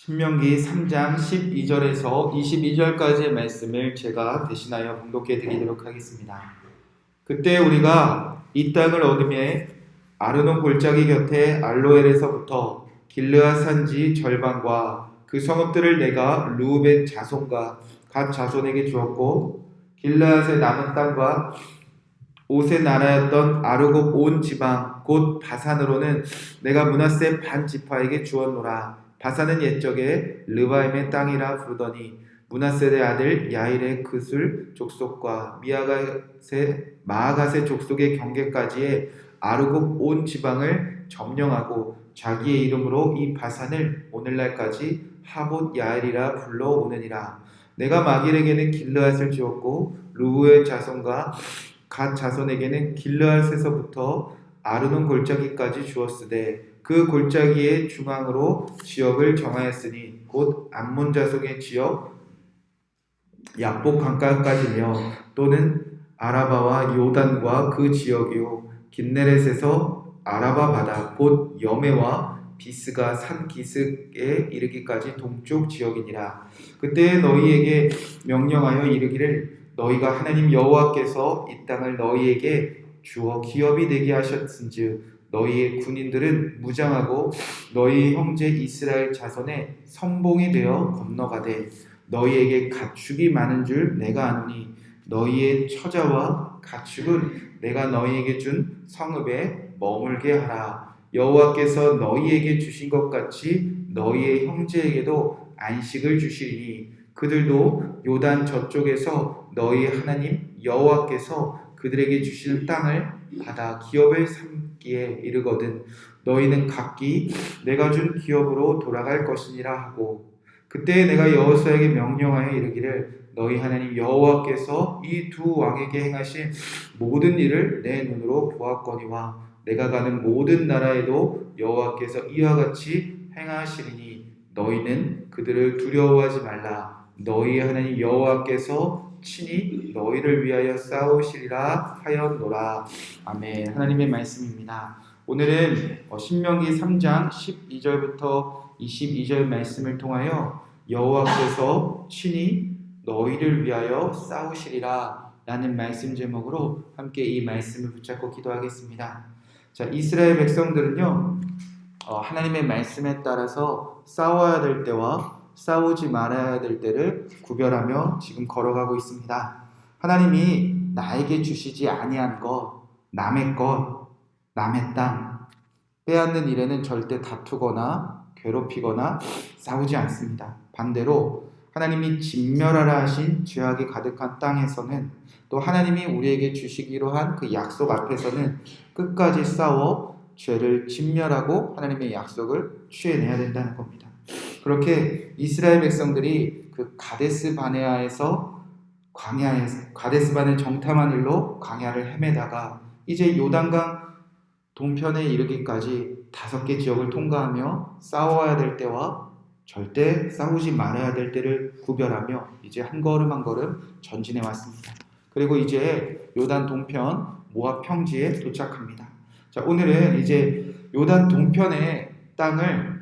신명기 3장 12절에서 22절까지의 말씀을 제가 대신하여 봉독해 드리도록 하겠습니다. 그때 우리가 이 땅을 얻음에 아르논 골짜기 곁에 알로엘에서부터 길르앗 산지 절반과 그 성읍들을 내가 르우벤 자손과 갓 자손에게 주었고, 길르앗의 남은 땅과 옷의 나라였던 아르곱 온 지방 곧 바산으로는 내가 므낫세 반 지파에게 주었노라. 바산은 옛적에 르바임의 땅이라 부르더니 므낫세의 아들 야일의 그술 족속과 마아갓의 족속의 경계까지의 아르곱 온 지방을 점령하고 자기의 이름으로 이 바산을 오늘날까지 하봇 야일이라 불러오느니라. 내가 마길에게는 길르앗을 주었고 르우의 자손과 갓 자손에게는 길르앗에서부터 아르논 골짜기까지 주었으되 그 골짜기의 중앙으로 지역을 정하였으니 곧 암몬 자손의 지역 약복 강가까지며 또는 아라바와 요단과 그 지역이요 긴네렛에서 아라바 바다 곧 여메와 비스가 산 기슭에 이르기까지 동쪽 지역이니라. 그때 너희에게 명령하여 이르기를 너희가 하나님 여호와께서 이 땅을 너희에게 주어 기업이 되게 하셨은즉 너희의 군인들은 무장하고 너희 형제 이스라엘 자손의 선봉이 되어 건너가되 너희에게 가축이 많은 줄 내가 아노니 너희의 처자와 가축은 내가 너희에게 준 성읍에 머물게 하라. 여호와께서 너희에게 주신 것 같이 너희의 형제에게도 안식을 주시리니 그들도 요단 저쪽에서 너희 하나님 여호와께서 그들에게 주시는 땅을 받아 기업을 삼기에 이르거든 너희는 각기 내가 준 기업으로 돌아갈 것이니라 하고, 그때 내가 여호수아에게 명령하여 이르기를 너희 하나님 여호와께서 이 두 왕에게 행하신 모든 일을 내 눈으로 보았거니와 내가 가는 모든 나라에도 여호와께서 이와 같이 행하시리니 너희는 그들을 두려워하지 말라. 너희 하나님 여호와께서 친히 너희를 위하여 싸우시리라 하였노라. 아멘. 하나님의 말씀입니다. 오늘은 신명기 3장 12절부터 22절 말씀을 통하여 여호와께서 친히 너희를 위하여 싸우시리라 라는 말씀 제목으로 함께 이 말씀을 붙잡고 기도하겠습니다. 자, 이스라엘 백성들은요, 하나님의 말씀에 따라서 싸워야 될 때와 싸우지 말아야 될 때를 구별하며 지금 걸어가고 있습니다. 하나님이 나에게 주시지 아니한 것, 남의 것, 남의 땅 빼앗는 일에는 절대 다투거나 괴롭히거나 싸우지 않습니다. 반대로 하나님이 진멸하라 하신 죄악이 가득한 땅에서는 또 하나님이 우리에게 주시기로 한 그 약속 앞에서는 끝까지 싸워 죄를 진멸하고 하나님의 약속을 취해내야 된다는 겁니다. 그렇게 이스라엘 백성들이 그 가데스 바네아에서 가데스 바네 정탐한 일로 광야를 헤매다가 이제 요단강 동편에 이르기까지 5개 지역을 통과하며 싸워야 될 때와 절대 싸우지 말아야 될 때를 구별하며 이제 한 걸음 한 걸음 전진해 왔습니다. 그리고 이제 요단 동편 모압 평지에 도착합니다. 자, 오늘은 이제 요단 동편의 땅을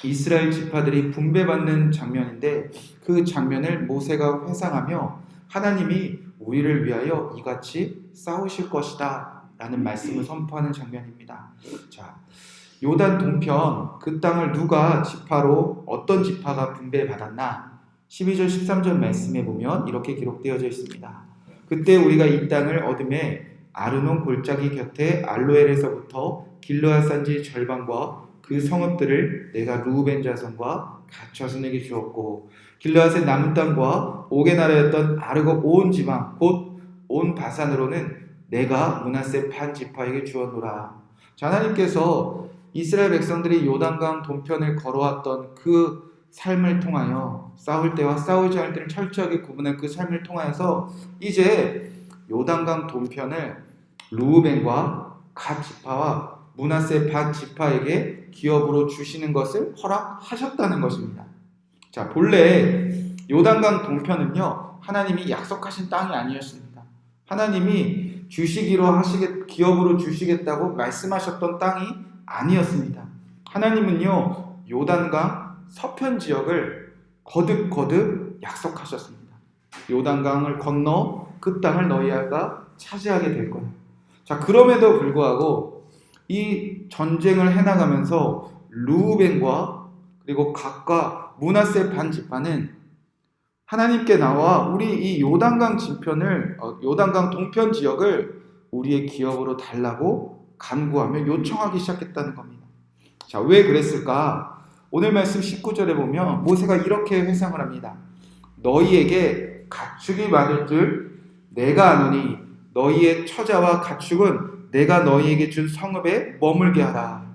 이스라엘 지파들이 분배받는 장면인데 그 장면을 모세가 회상하며 하나님이 우리를 위하여 이같이 싸우실 것이다 라는 말씀을 선포하는 장면입니다. 자, 요단 동편 그 땅을 누가 지파로 어떤 지파가 분배받았나 12절 13절 말씀에 보면 이렇게 기록되어져 있습니다. 그때 우리가 이 땅을 얻음에 아르논 골짜기 곁에 알로엘에서부터 길르앗 산지 절반과 그 성읍들을 내가 르우벤 자손과 갓 자손에게 주었고 길르앗의 남은 땅과 옥의 나라였던 아르곱 온 지방 곧 온 바산으로는 내가 므낫세 반 지파에게 주었노라. 자, 하나님께서 이스라엘 백성들이 요단강 동편을 걸어왔던 그 삶을 통하여 싸울 때와 싸우지 않을 때를 철저하게 구분한 그 삶을 통하여서 이제 요단강 동편을 르우벤과 갓 지파와 므낫세 반 지파에게 기업으로 주시는 것을 허락하셨다는 것입니다. 자, 본래 요단강 동편은요, 하나님이 약속하신 땅이 아니었습니다. 하나님이 기업으로 주시겠다고 말씀하셨던 땅이 아니었습니다. 하나님은요, 요단강 서편 지역을 거듭 약속하셨습니다. 요단강을 건너 그 땅을 너희가 차지하게 될 거야. 자, 그럼에도 불구하고 이 전쟁을 해나가면서 르우벤과 그리고 각과 므낫세 반 지파는 하나님께 나와 우리 이 요단강 요단강 동편 지역을 우리의 기업으로 달라고 간구하며 요청하기 시작했다는 겁니다. 자, 왜 그랬을까? 오늘 말씀 19절에 보면 모세가 이렇게 회상을 합니다. 너희에게 가축이 많을 줄 내가 아노니 너희의 처자와 가축은 내가 너희에게 준 성읍에 머물게 하라.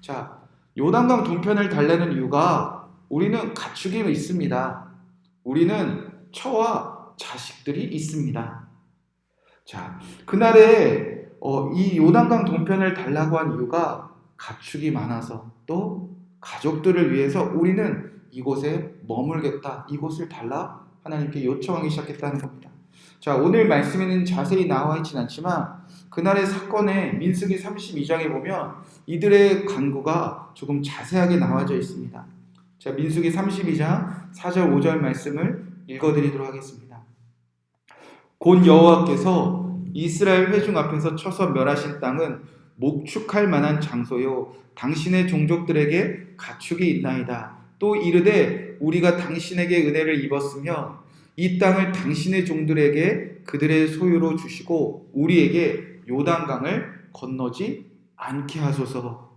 자, 요단강 동편을 달라는 이유가 우리는 가축이 있습니다. 우리는 처와 자식들이 있습니다. 자, 그날에 이 요단강 동편을 달라고 한 이유가 가축이 많아서 또 가족들을 위해서 우리는 이곳에 머물겠다. 이곳을 달라 하나님께 요청하기 시작했다는 겁니다. 자, 오늘 말씀에는 자세히 나와 있진 않지만 그날의 사건에 민수기 32장에 보면 이들의 간구가 조금 자세하게 나와져 있습니다. 자, 민수기 32장 4절 5절 말씀을 읽어드리도록 하겠습니다. 곧 여호와께서 이스라엘 회중 앞에서 쳐서 멸하신 땅은 목축할 만한 장소요 당신의 종족들에게 가축이 있나이다. 또 이르되 우리가 당신에게 은혜를 입었으며 이 땅을 당신의 종들에게 그들의 소유로 주시고 우리에게 요단강을 건너지 않게 하소서.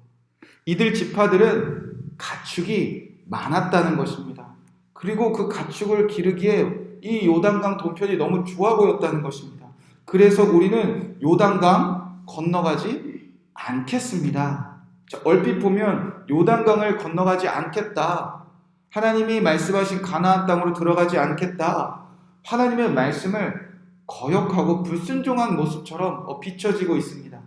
이들 지파들은 가축이 많았다는 것입니다. 그리고 그 가축을 기르기에 이 요단강 동편이 너무 좋아 보였다는 것입니다. 그래서 우리는 요단강 건너가지 않겠습니다. 자, 얼핏 보면 요단강을 건너가지 않겠다. 하나님이 말씀하신 가나안 땅으로 들어가지 않겠다. 하나님의 말씀을 거역하고 불순종한 모습처럼 비춰지고 있습니다.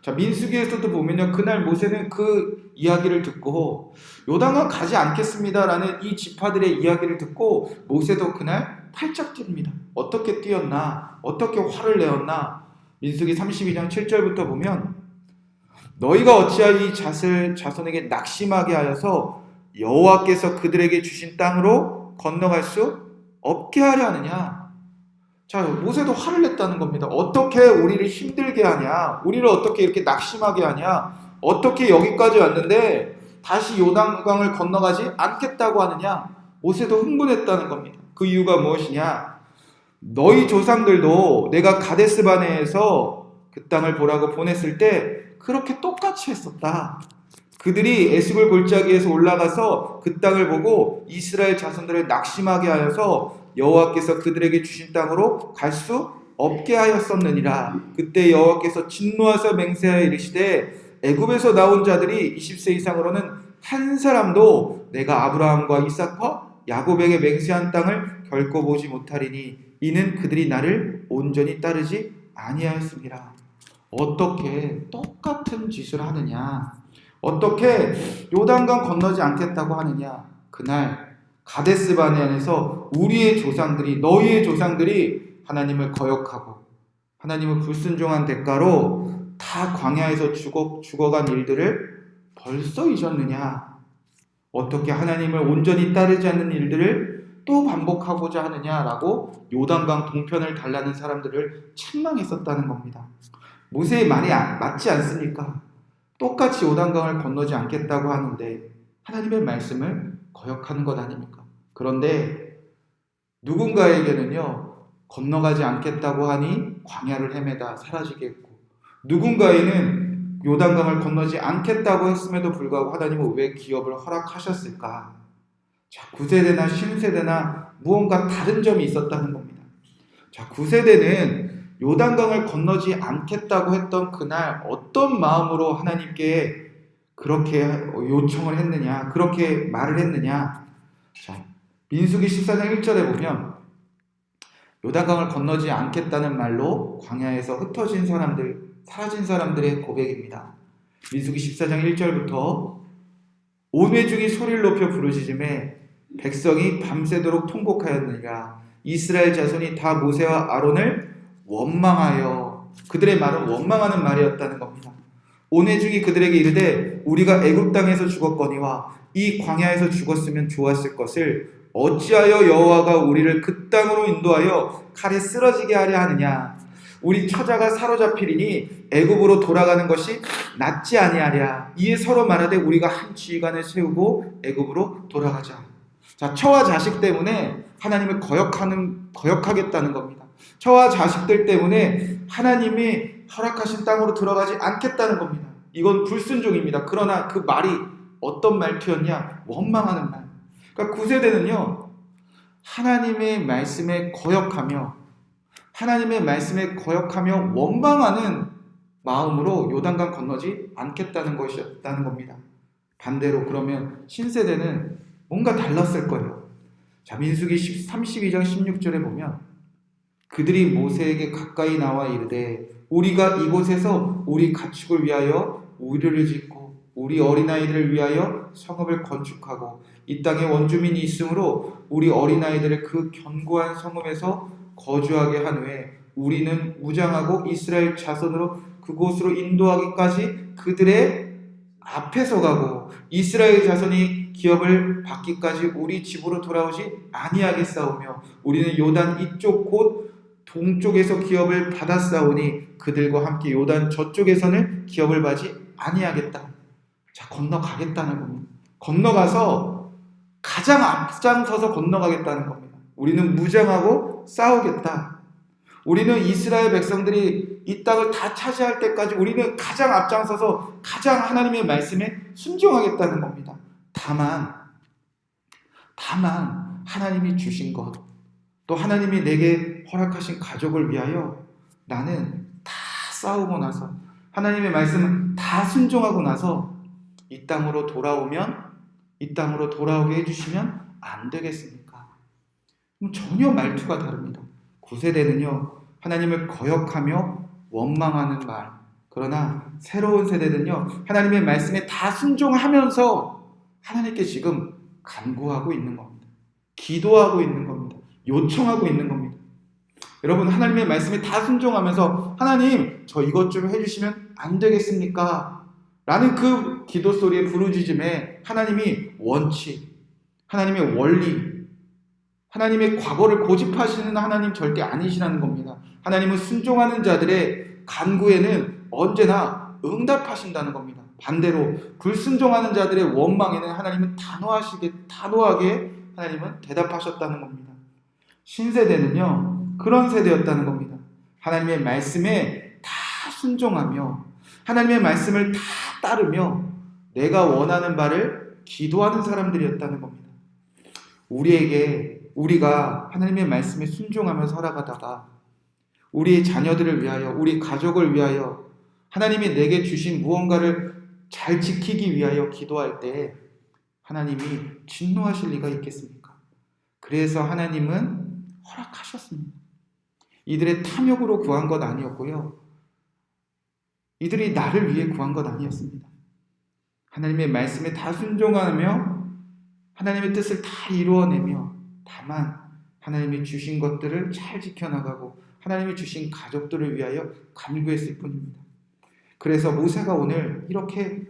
자, 민수기에서도 보면요, 그날 모세는 그 이야기를 듣고 요단강 가지 않겠습니다라는 이 지파들의 이야기를 듣고 모세도 그날 팔짝 뜁니다. 어떻게 뛰었나? 어떻게 화를 내었나? 민수기 32장 7절부터 보면 너희가 어찌하여 이 자손에게 낙심하게 하여서 여호와께서 그들에게 주신 땅으로 건너갈 수 없게 하려 하느냐? 자, 모세도 화를 냈다는 겁니다. 어떻게 우리를 힘들게 하냐? 우리를 어떻게 이렇게 낙심하게 하냐? 어떻게 여기까지 왔는데 다시 요단강을 건너가지 않겠다고 하느냐? 모세도 흥분했다는 겁니다. 그 이유가 무엇이냐? 너희 조상들도 내가 가데스 바네에서 그 땅을 보라고 보냈을 때 그렇게 똑같이 했었다. 그들이 에스골 골짜기에서 올라가서 그 땅을 보고 이스라엘 자손들을 낙심하게 하여서 여호와께서 그들에게 주신 땅으로 갈 수 없게 하였었느니라. 그때 여호와께서 진노하사 맹세하여 이르시되 애굽에서 나온 자들이 20세 이상으로는 한 사람도 내가 아브라함과 이삭과 야곱에게 맹세한 땅을 결코 보지 못하리니 이는 그들이 나를 온전히 따르지 아니하였습니다. 어떻게 똑같은 짓을 하느냐? 어떻게 요단강 건너지 않겠다고 하느냐? 그날 가데스 바네안에서 우리의 조상들이, 너희의 조상들이 하나님을 거역하고 하나님을 불순종한 대가로 다 광야에서 죽어간 일들을 벌써 잊었느냐? 어떻게 하나님을 온전히 따르지 않는 일들을 또 반복하고자 하느냐라고 요단강 동편을 달라는 사람들을 책망했었다는 겁니다. 모세의 말이 맞지 않습니까? 똑같이 요단강을 건너지 않겠다고 하는데 하나님의 말씀을 거역하는 것 아닙니까? 그런데 누군가에게는요, 건너가지 않겠다고 하니 광야를 헤매다 사라지게 했고, 누군가에는 요단강을 건너지 않겠다고 했음에도 불구하고 하나님은 왜 기업을 허락하셨을까? 자, 9세대나 10세대나 무언가 다른 점이 있었다는 겁니다. 자, 9세대는 요단강을 건너지 않겠다고 했던 그날 어떤 마음으로 하나님께 그렇게 요청을 했느냐, 그렇게 말을 했느냐? 자, 민수기 14장 1절에 보면 요단강을 건너지 않겠다는 말로 광야에서 흩어진 사람들, 사라진 사람들의 고백입니다. 민수기 14장 1절부터 온 회중이 소리를 높여 부르짖음에 백성이 밤새도록 통곡하였느니라. 이스라엘 자손이 다 모세와 아론을 원망하여, 그들의 말은 원망하는 말이었다는 겁니다. 온 회중이 그들에게 이르되 우리가 애굽 땅에서 죽었거니와 이 광야에서 죽었으면 좋았을 것을 어찌하여 여호와가 우리를 그 땅으로 인도하여 칼에 쓰러지게 하려 하느냐. 우리 처자가 사로잡히리니 애굽으로 돌아가는 것이 낫지 아니하랴. 이에 서로 말하되 우리가 한 지휘관을 세우고 애굽으로 돌아가자. 자, 처와 자식 때문에 하나님을 거역하겠다는 겁니다. 처와 자식들 때문에 하나님이 허락하신 땅으로 들어가지 않겠다는 겁니다. 이건 불순종입니다. 그러나 그 말이 어떤 말투였냐? 원망하는 말. 그러니까 9세대는요, 하나님의 말씀에 거역하며 원망하는 마음으로 요단강 건너지 않겠다는 것이었다는 겁니다. 반대로 그러면 신세대는 뭔가 달랐을 거예요. 자, 민수기 32장 16절에 보면 그들이 모세에게 가까이 나와 이르되 우리가 이곳에서 우리 가축을 위하여 우리를 짓고 우리 어린아이들을 위하여 성읍을 건축하고 이 땅에 원주민이 있으므로 우리 어린아이들을 그 견고한 성읍에서 거주하게 한 후에 우리는 무장하고 이스라엘 자손으로 그곳으로 인도하기까지 그들의 앞에서 가고 이스라엘 자손이 기업을 받기까지 우리 집으로 돌아오지 아니하겠사오며 우리는 요단 이쪽 곧 동쪽에서 기업을 받았사오니 그들과 함께 요단 저쪽에서는 기업을 받지 아니하겠다. 자, 건너가겠다는 겁니다. 건너가서 가장 앞장서서 건너가겠다는 겁니다. 우리는 무장하고 싸우겠다. 우리는 이스라엘 백성들이 이 땅을 다 차지할 때까지 우리는 가장 앞장서서 가장 하나님의 말씀에 순종하겠다는 겁니다. 다만 하나님이 주신 것, 또 하나님이 내게 허락하신 가족을 위하여 나는 다 싸우고 나서 하나님의 말씀은 다 순종하고 나서 이 땅으로 돌아오게 해주시면 안 되겠습니까? 전혀 말투가 다릅니다. 9세대는요, 하나님을 거역하며 원망하는 말. 그러나 새로운 세대는요, 하나님의 말씀에 다 순종하면서 하나님께 지금 간구하고 있는 겁니다. 기도하고 있는 겁니다. 요청하고 있는 겁니다. 여러분, 하나님의 말씀에 다 순종하면서 하나님, 저 이것 좀 해주시면 안 되겠습니까? 라는 그 기도 소리의 부르짖음에 하나님이 원칙, 하나님의 원리, 하나님의 과거를 고집하시는 하나님 절대 아니시라는 겁니다. 하나님은 순종하는 자들의 간구에는 언제나 응답하신다는 겁니다. 반대로 불순종하는 자들의 원망에는 하나님은 단호하게 하나님은 대답하셨다는 겁니다. 신세대는요, 그런 세대였다는 겁니다. 하나님의 말씀에 다 순종하며 하나님의 말씀을 다 따르며 내가 원하는 바를 기도하는 사람들이었다는 겁니다. 우리가 하나님의 말씀에 순종하며 살아가다가 우리의 자녀들을 위하여, 우리 가족을 위하여 하나님이 내게 주신 무언가를 잘 지키기 위하여 기도할 때 하나님이 진노하실 리가 있겠습니까? 그래서 하나님은 허락하셨습니다. 이들의 탐욕으로 구한 것 아니었고요. 이들이 나를 위해 구한 것 아니었습니다. 하나님의 말씀에 다 순종하며 하나님의 뜻을 다 이루어내며 다만 하나님이 주신 것들을 잘 지켜나가고 하나님이 주신 가족들을 위하여 간구했을 뿐입니다. 그래서 모세가 오늘 이렇게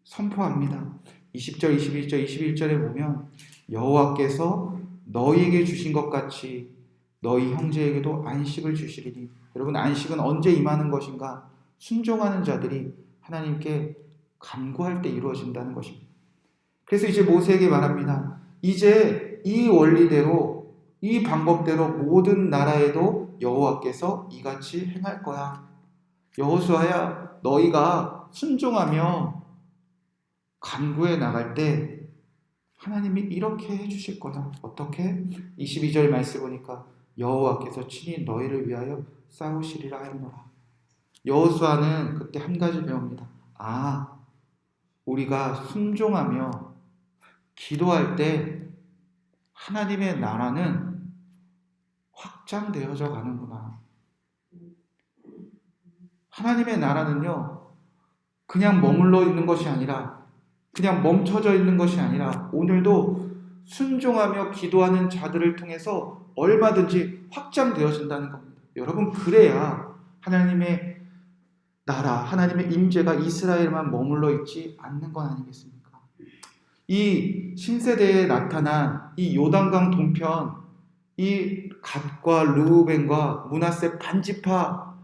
선포합니다. 20절, 21절, 21절에 보면 여호와께서 너희에게 주신 것 같이 너희 형제에게도 안식을 주시리니. 여러분, 안식은 언제 임하는 것인가? 순종하는 자들이 하나님께 간구할 때 이루어진다는 것입니다. 그래서 이제 모세에게 말합니다. 이제 이 원리대로, 이 방법대로 모든 나라에도 여호와께서 이같이 행할 거야. 여호수아야, 너희가 순종하며 간구해 나갈 때 하나님이 이렇게 해주실 거야. 어떻게? 22절 말씀 보니까 여호와께서 친히 너희를 위하여 싸우시리라 하노라. 여호수아는 그때 한 가지 배웁니다. 우리가 순종하며 기도할 때 하나님의 나라는 확장되어져 가는구나. 하나님의 나라는요, 그냥 머물러 있는 것이 아니라, 그냥 멈춰져 있는 것이 아니라 오늘도 순종하며 기도하는 자들을 통해서 얼마든지 확장되어진다는 겁니다. 여러분, 그래야 하나님의 나라, 하나님의 임재가 이스라엘만 머물러 있지 않는 건 아니겠습니까? 이 신세대에 나타난 이 요단강 동편, 이 갓과 르우벤과 므낫세 반지파,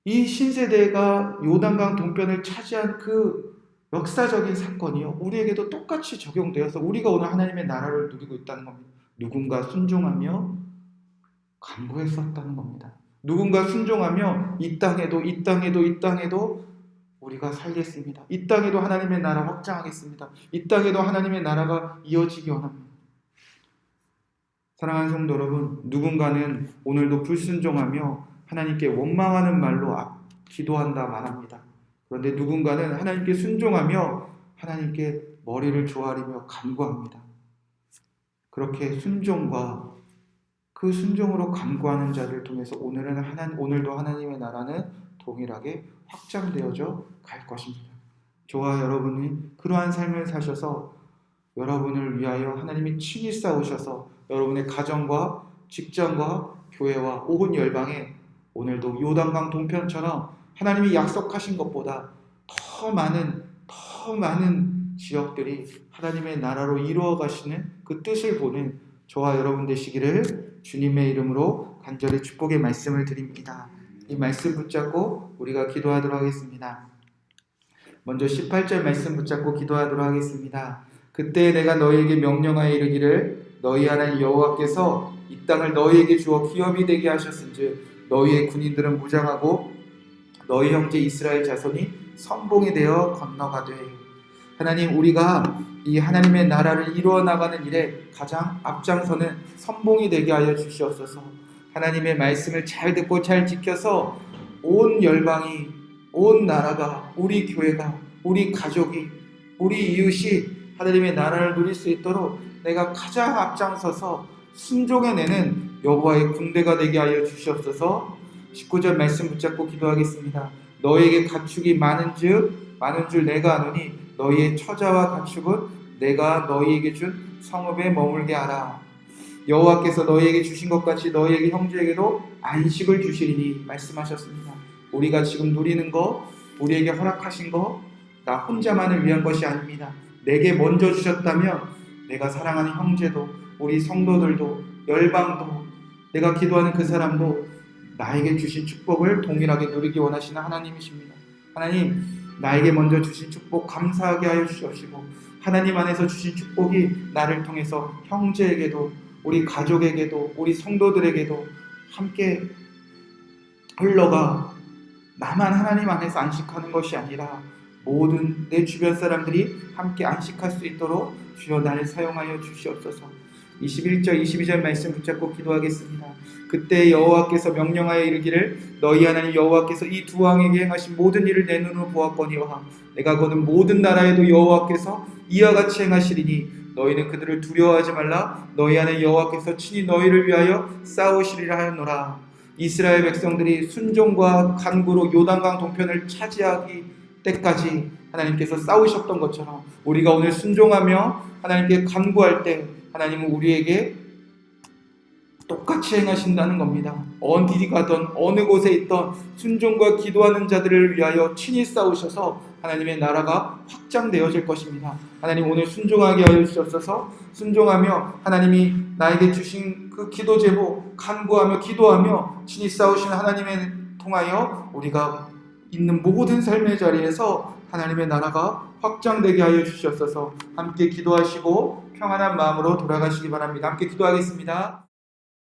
이 신세대가 요단강 동편을 차지한 그 역사적인 사건이요, 우리에게도 똑같이 적용되어서 우리가 오늘 하나님의 나라를 누리고 있다는 겁니다. 누군가 순종하며 간구했었다는 겁니다. 누군가 순종하며 이 땅에도 우리가 살겠습니다. 이 땅에도 하나님의 나라 확장하겠습니다. 이 땅에도 하나님의 나라가 이어지기 원합니다. 사랑하는 성도 여러분, 누군가는 오늘도 불순종하며 하나님께 원망하는 말로 기도한다 말합니다. 그런데 누군가는 하나님께 순종하며 하나님께 머리를 조아리며 간구합니다. 그렇게 순종과 그 순종으로 간구하는 자를 통해서 오늘도 하나님의 나라는 동일하게 확장되어져 갈 것입니다. 저와 여러분이 그러한 삶을 사셔서 여러분을 위하여 하나님이 친히 싸우셔서 여러분의 가정과 직장과 교회와 온 열방에 오늘도 요단강 동편처럼 하나님이 약속하신 것보다 더 많은 지역들이 하나님의 나라로 이루어 가시는 그 뜻을 보는 저와 여러분 되시기를 주님의 이름으로 간절히 축복의 말씀을 드립니다. 이 말씀 붙잡고 우리가 기도하도록 하겠습니다. 먼저 18절 말씀 붙잡고 기도하도록 하겠습니다. 그때 내가 너희에게 명령하여 이르기를 너희 하나님 여호와께서 이 땅을 너희에게 주어 기업이 되게 하셨은즉 너희의 군인들은 무장하고 너희 형제 이스라엘 자손이 선봉이 되어 건너가되. 하나님, 우리가 이 하나님의 나라를 이루어 나가는 일에 가장 앞장서는 선봉이 되게 하여 주시옵소서. 하나님의 말씀을 잘 듣고 잘 지켜서 온 열방이, 온 나라가, 우리 교회가, 우리 가족이, 우리 이웃이 하나님의 나라를 누릴 수 있도록 내가 가장 앞장서서 순종해내는 여호와의 군대가 되게 하여 주시옵소서. 19절 말씀 붙잡고 기도하겠습니다. 너에게 가축이 많은 줄 내가 아노니 너희의 처자와 가축은 내가 너희에게 준 성읍에 머물게 하라. 여호와께서 너희에게 주신 것 같이 너희에게 형제에게도 안식을 주시리니 말씀하셨습니다. 우리가 지금 누리는 것, 우리에게 허락하신 것, 나 혼자만을 위한 것이 아닙니다. 내게 먼저 주셨다면 내가 사랑하는 형제도, 우리 성도들도, 열방도, 내가 기도하는 그 사람도 나에게 주신 축복을 동일하게 누리기 원하시는 하나님이십니다. 하나님, 나에게 먼저 주신 축복 감사하게 하여 주시옵시고 하나님 안에서 주신 축복이 나를 통해서 형제에게도, 우리 가족에게도, 우리 성도들에게도 함께 흘러가 나만 하나님 안에서 안식하는 것이 아니라 모든 내 주변 사람들이 함께 안식할 수 있도록 주여 나를 사용하여 주시옵소서. 21절 22절 말씀 붙잡고 기도하겠습니다. 그때 여호와께서 명령하여 이르기를 너희 하나님 여호와께서 이 두 왕에게 행하신 모든 일을 내 눈으로 보았거니와 내가 거는 모든 나라에도 여호와께서 이와 같이 행하시리니 너희는 그들을 두려워하지 말라. 너희 하나님 여호와께서 친히 너희를 위하여 싸우시리라 하였노라. 이스라엘 백성들이 순종과 간구로 요단강 동편을 차지하기 때까지 하나님께서 싸우셨던 것처럼 우리가 오늘 순종하며 하나님께 간구할 때 하나님은 우리에게 똑같이 행하신다는 겁니다. 어디 가든 어느 곳에 있던 순종과 기도하는 자들을 위하여 친히 싸우셔서 하나님의 나라가 확장되어질 것입니다. 하나님, 오늘 순종하게 하여 주옵소서. 순종하며 하나님이 나에게 주신 그 기도 제목 간구하며 기도하며 친히 싸우시는 하나님에 통하여 우리가 있는 모든 삶의 자리에서 하나님의 나라가 확장되게 하여 주시옵소서. 함께 기도하시고 평안한 마음으로 돌아가시기 바랍니다. 함께 기도하겠습니다.